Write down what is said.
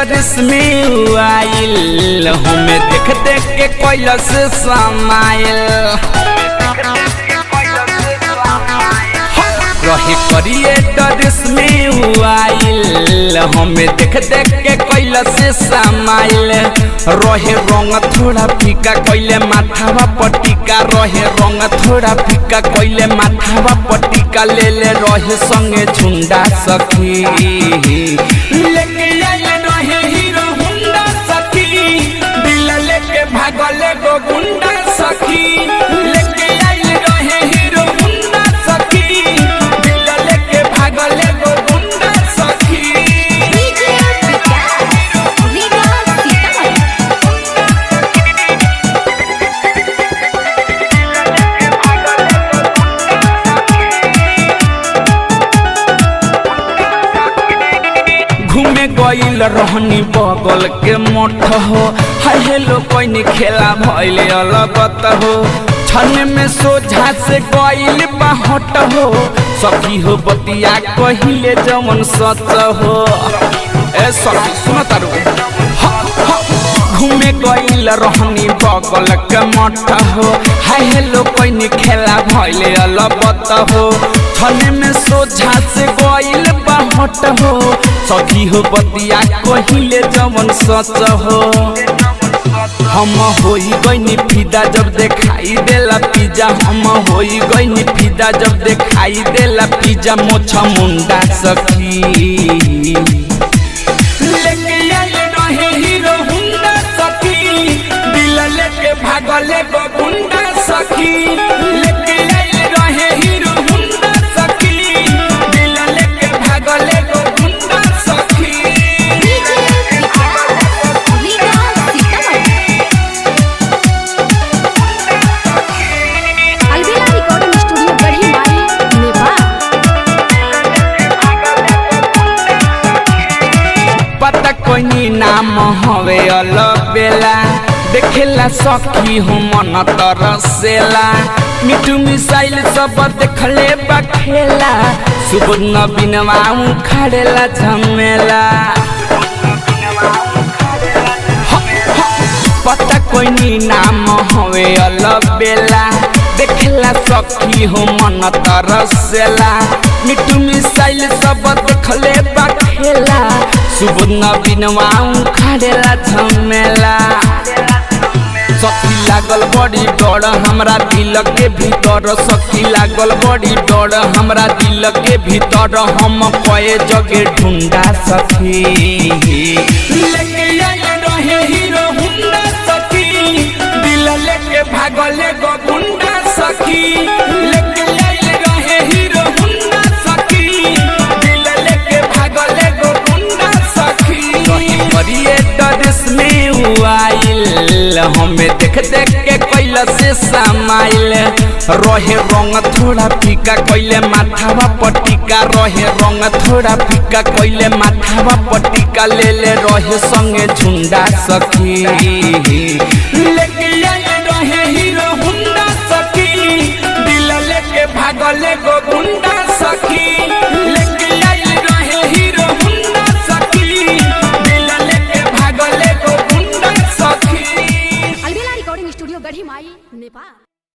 dress में आइल हमें देख देख के कैलस समाइल रहे करिए ड्रेस में आइल हमें देख देख के कैलस समाइल रहे रंग थोड़ा फीका कैले माथावा पटिका रहे रंग थोड़ा फीका कैले माथावा पटिका ले ले रहे संगे झुंडा सखी लेके आइल रहे हीरो हुंडा सखी दिल लेके भागले गो गुंडा सखी लेके आइल रहे हीरो हुंडा सखी दिल लेके भागले गो गुंडा सखी घूमे गईल रहनी बगल के मठ हो हाय हेलो कोई खेला भइल अलगत हो छन में सोझा से गईल बाहट हो सखी हो बतिया कहिले जमन सच हो ए सखी सुन तारू घूमे गईल रहनी बगल के मठ हो हाय हेलो कोई खेला भइल अलगत हो छन में सोझा से गईल बाहट हो सखी हो बतिया कहिले जमन सच हो हम होई गईनी फिदा जब देखाई देला पिज्जा हम होई गईनी फिदा जब देखाई देला पिज्जा मोछा मुंडा सखी लेके आइल रहे हीरो हुंडा सखी दिल लेके भागले गो गुंडा सखी लेके आइल रहे हीरो हुंडा सखी दिल लेके भागले गो गुंडा सखी पता कोई नाम हवे अलबेला देखेला सखी हो मन तरसेला मिठू मिसाइल सब देखले बखेला सुबह नबीनवा उखाड़ेला झमेला पता कोई नाम हवे अलबेला देखेला सखी हो मन तरसेला मिठू मिसाइल सब देखले बखेला सुबह नबीनवा उखाड़ेला झमेला सखी लागल बड़ी डर हमरा दिल के भीतर सखी लागल बड़ी डर हमरा दिल के भीतर हम कए जगह ढूंढा सखी लेके आइल रहे हीरो हुंडा सखी दिल लेके भागले गो गुंडा सखी लेके आइल रहे हीरो हुंडा सखी दिल लेके भागले गो गुंडा सखी करिए ड्रेस में आइल हमें देख देख के कैलस समाइल रहे रंग थोड़ा फीका कैले माथावा पटिका रहे रंग थोड़ा फीका कैले माथावा पटिका ले ले रहे संगे झुंडा सखी लेके